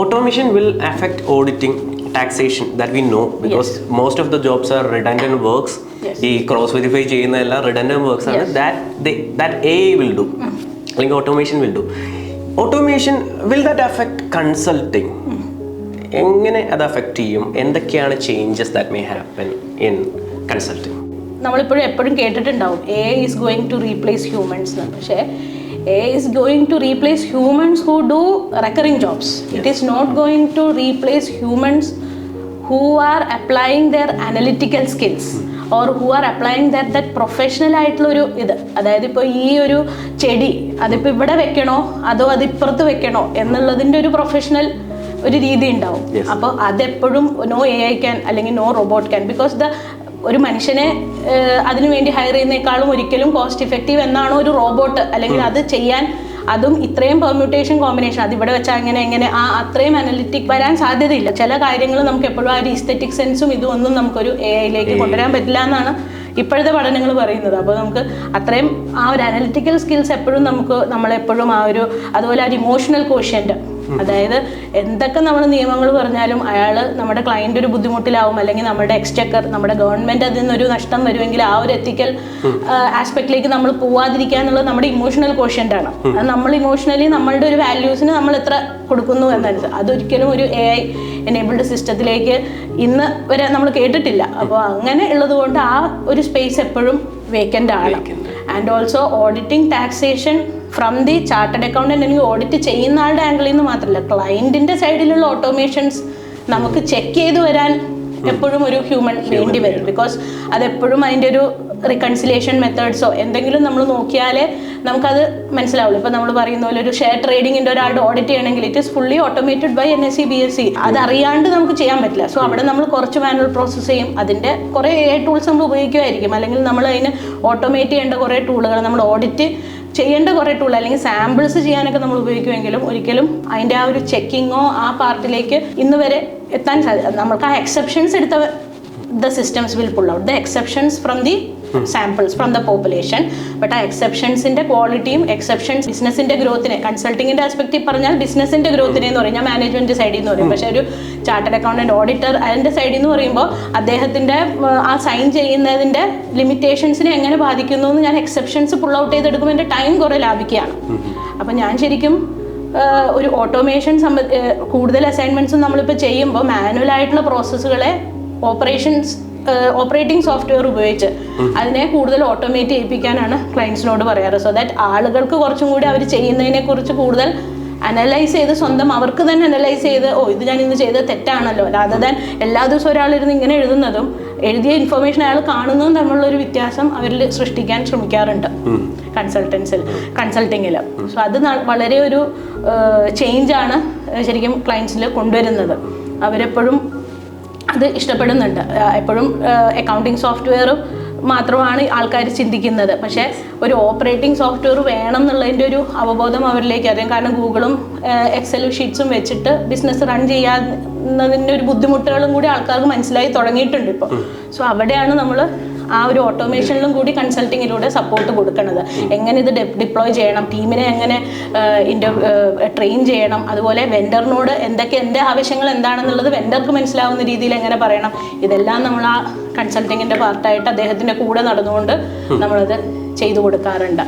automation will affect auditing, taxation, that we know, because most of the jobs are redundant works. ഈ cross verify ചെയ്യുന്ന എല്ലാ redundant works ആണ് that AI will do, അല്ലെങ്കിൽ automation will do. Automation, will that affect consulting? എങ്ങനെ അത് affect ചെയ്യും? എന്തൊക്കെയാണ് changes that may happen in consulting? നമ്മളിപ്പോഴും എപ്പോഴും കേട്ടിട്ടുണ്ടാവും AI is going to replace humans എന്ന്. പക്ഷേ AI is going to replace humans who do recurring jobs. It is not going to replace humans who are applying their analytical skills or who are applying that professional ആയിട്ടുള്ളൊരു ഇത്. അതായത് ഇപ്പോൾ ഈ ഒരു ചെടി അതിപ്പോൾ ഇവിടെ വെക്കണോ അതോ അതിപ്പുറത്ത് വെക്കണോ എന്നുള്ളതിൻ്റെ ഒരു പ്രൊഫഷണൽ ഒരു രീതി ഉണ്ടാവും. അപ്പോൾ അതെപ്പോഴും നോ AI ക്യാൻ അല്ലെങ്കിൽ നോ റോബോട്ട് ക്യാൻ, ബിക്കോസ് ഒരു മനുഷ്യനെ അതിനു വേണ്ടി ഹയർ ചെയ്യുന്നേക്കാളും ഒരിക്കലും കോസ്റ്റ് ഇഫക്റ്റീവ് എന്നാണോ ഒരു റോബോട്ട്, അല്ലെങ്കിൽ അത് ചെയ്യാൻ അതും ഇത്രയും പെർമ്യൂട്ടേഷൻ കോമ്പിനേഷൻ അതിവിടെ വെച്ചാൽ എങ്ങനെ അത്രയും അനലിറ്റിക് വരാൻ സാധ്യതയില്ല. ചില കാര്യങ്ങൾ നമുക്ക് എപ്പോഴും ആ ഒരു ഈസ്തെറ്റിക് സെൻസും ഇതൊന്നും നമുക്കൊരു AI കൊണ്ടുവരാൻ പറ്റില്ല എന്നാണ് ഇപ്പോഴത്തെ പഠനങ്ങൾ പറയുന്നത്. അപ്പോൾ നമുക്ക് അത്രയും ആ ഒരു അനലിറ്റിക്കൽ സ്കിൽസ് എപ്പോഴും നമ്മളെപ്പോഴും ആ ഒരു, അതുപോലെ ആ ഒരു ഇമോഷണൽ കോഷ്യൻ്റ്, അതായത് എന്തൊക്കെ നമ്മൾ നിയമങ്ങൾ പറഞ്ഞാലും അയാൾ നമ്മുടെ ക്ലയൻ്റ് ഒരു ബുദ്ധിമുട്ടിലാവും, അല്ലെങ്കിൽ നമ്മുടെ എക്സ്ചക്കർ, നമ്മുടെ ഗവൺമെൻറ് അതിൽ നിന്നൊരു നഷ്ടം വരുമെങ്കിൽ ആ ഒരു എത്തിക്കൽ ആസ്പെക്റ്റിലേക്ക് നമ്മൾ പോവാതിരിക്കുക എന്നുള്ളത് നമ്മുടെ ഇമോഷണൽ കോഷ്യൻ്റ് ആണ്. അത് നമ്മൾ ഇമോഷണലി നമ്മളുടെ ഒരു വാല്യൂസിന് നമ്മൾ എത്ര കൊടുക്കുന്നു എന്നനുസരിച്ച് അതൊരിക്കലും ഒരു AI എനേബിൾഡ് സിസ്റ്റത്തിലേക്ക് ഇന്ന് വരെ നമ്മൾ കേട്ടിട്ടില്ല. അപ്പോൾ അങ്ങനെ ഉള്ളത് കൊണ്ട് ആ ഒരു സ്പേസ് എപ്പോഴും വേക്കൻ്റ് ആണ്. And also auditing, taxation from the chartered accountant, അല്ലെങ്കിൽ ഓഡിറ്റ് ചെയ്യുന്ന ആളുടെ ആംഗിളിൽ നിന്ന് മാത്രമല്ല ക്ലയൻറ്റിൻ്റെ സൈഡിലുള്ള ഓട്ടോമേഷൻസ് നമുക്ക് ചെക്ക് ചെയ്ത് വരാൻ എപ്പോഴും ഒരു ഹ്യൂമൻ വേണ്ടി വരും. ബിക്കോസ് അതെപ്പോഴും അതിൻ്റെ ഒരു റിക്കൺസിലേഷൻ മെത്തേഡ്സോ എന്തെങ്കിലും നമ്മൾ നോക്കിയാലേ നമുക്കത് മനസ്സിലാവുള്ളൂ. ഇപ്പോൾ നമ്മൾ പറയുന്ന പോലെ ഒരു ഷെയർ ട്രേഡിങ്ങിൻ്റെ ഒരാളുടെ ഓഡിറ്റ് ചെയ്യണമെങ്കിൽ it is fully automated by NSE BSE. അതറിയാണ്ട് നമുക്ക് ചെയ്യാൻ പറ്റില്ല. സോ അവിടെ നമ്മൾ കുറച്ച് മാനുവൽ പ്രോസസ്സ് ചെയ്യും. അതിൻ്റെ കുറേ AI ടൂൾസ് നമ്മൾ ഉപയോഗിക്കുമായിരിക്കും, അല്ലെങ്കിൽ നമ്മൾ അതിന് ഓട്ടോമേറ്റ് ചെയ്യേണ്ട കുറേ ടൂളുകൾ, നമ്മൾ ഓഡിറ്റ് ചെയ്യേണ്ട കുറേ ടൂൾ അല്ലെങ്കിൽ സാമ്പിൾസ് ചെയ്യാനൊക്കെ നമ്മൾ ഉപയോഗിക്കുമെങ്കിലും ഒരിക്കലും അതിൻ്റെ ആ ഒരു ചെക്കിങ്ങോ ആ പാർട്ടിലേക്ക് ഇന്ന് വരെ എത്താൻ സാധിക്കും. നമുക്ക് ആ എക്സെപ്ഷൻസ് എടുത്ത the systems will pull out the exceptions from the samples from the population, but ആ എക്സെപ്ഷൻസിൻ്റെ ക്വാളിറ്റിയും എക്സെപ്ഷൻസ് ബിസിനസ്സിൻ്റെ ഗ്രോത്തിനെ, കൺസൾട്ടിങ്ങിൻ്റെ ആസ്പെക്റ്റിൽ പറഞ്ഞാൽ ബിസിനസ്സിൻ്റെ ഗ്രോത്തിനെ എന്ന് പറയും, ഞാൻ മാനേജ്മെൻറ്റ് സൈഡിൽ നിന്ന് പറയും. പക്ഷേ ഒരു ചാർട്ടേഡ് അക്കൗണ്ടൻറ്റ് ഓഡിറ്റർ അതിൻ്റെ സൈഡിൽ നിന്ന് പറയുമ്പോൾ അദ്ദേഹത്തിൻ്റെ ആ സൈൻ ചെയ്യുന്നതിൻ്റെ ലിമിറ്റേഷൻസിനെ എങ്ങനെ ബാധിക്കുന്നു എന്ന് ഞാൻ എക്സെപ്ഷൻസ് പുൾ ഔട്ട് ചെയ്തെടുക്കുമ്പോൾ എൻ്റെ ടൈം കുറേ ലാഭിക്കുകയാണ്. അപ്പോൾ ഞാൻ ശരിക്കും ഒരു ഓട്ടോമേഷൻ കൂടുതൽ അസൈൻമെൻറ്റ്സും നമ്മളിപ്പോൾ ചെയ്യുമ്പോൾ മാനുവലായിട്ടുള്ള പ്രോസസ്സുകളെ ഓപ്പറേറ്റിംഗ് സോഫ്റ്റ്വെയർ ഉപയോഗിച്ച് അതിനെ കൂടുതൽ ഓട്ടോമേറ്റ് ചെയ്യിപ്പിക്കാനാണ് ക്ലയൻസിനോട് പറയാറ്. സോ ദാറ്റ് ആളുകൾക്ക് കുറച്ചും കൂടി അവർ ചെയ്യുന്നതിനെക്കുറിച്ച് കൂടുതൽ അനലൈസ് ചെയ്ത് സ്വന്തം അവർക്ക് തന്നെ അനലൈസ് ചെയ്ത് ഇത് ഞാൻ ഇന്ന് ചെയ്തത് തെറ്റാണല്ലോ, അല്ലാതെ ദാൻ എല്ലാ ദിവസവും ഒരാളിരുന്ന് ഇങ്ങനെ എഴുതുന്നതും എഴുതിയ ഇൻഫർമേഷൻ അയാൾ കാണുന്നതും തമ്മിലുള്ളൊരു വ്യത്യാസം അവരിൽ സൃഷ്ടിക്കാൻ ശ്രമിക്കാറുണ്ട് കൺസൾട്ടിങ്ങിൽ. സോ അത് വളരെ ഒരു ചേഞ്ചാണ് ശരിക്കും ക്ലയൻസിൽ കൊണ്ടുവരുന്നത്. അവരെപ്പോഴും അത് ഇഷ്ടപ്പെടുന്നുണ്ട്. എപ്പോഴും അക്കൗണ്ടിങ് സോഫ്റ്റ്വെയർ മാത്രമാണ് ആൾക്കാർ ചിന്തിക്കുന്നത്. പക്ഷേ ഒരു ഓപ്പറേറ്റിംഗ് സോഫ്റ്റ്വെയർ വേണം എന്നുള്ളതിൻ്റെ ഒരു അവബോധം അവരിലേക്ക് അറിയാം. കാരണം ഗൂഗിളും എക്സലും ഷീറ്റ്സും വെച്ചിട്ട് ബിസിനസ് റൺ ചെയ്യാവുന്നതിൻ്റെ ഒരു ബുദ്ധിമുട്ടുകളും കൂടി ആൾക്കാർക്ക് മനസ്സിലായി തുടങ്ങിയിട്ടുണ്ട് ഇപ്പോൾ. സോ അവിടെയാണ് നമ്മൾ ആ ഒരു ഓട്ടോമേഷനിലും കൂടി കൺസൾട്ടിങ്ങിലൂടെ സപ്പോർട്ട് കൊടുക്കുന്നത്. എങ്ങനെ ഇത് ഡിപ്ലോയ് ചെയ്യണം, ടീമിനെ എങ്ങനെ ട്രെയിൻ ചെയ്യണം, അതുപോലെ വെൻഡറിനോട് എൻ്റെ ആവശ്യങ്ങൾ എന്താണെന്നുള്ളത് വെൻഡർക്ക് മനസ്സിലാവുന്ന രീതിയിൽ എങ്ങനെ പറയണം, ഇതെല്ലാം നമ്മൾ ആ കൺസൾട്ടിങ്ങിൻ്റെ പാർട്ടായിട്ട് അദ്ദേഹത്തിൻ്റെ കൂടെ നടന്നുകൊണ്ട് നമ്മളത് ചെയ്തു കൊടുക്കാറുണ്ട്.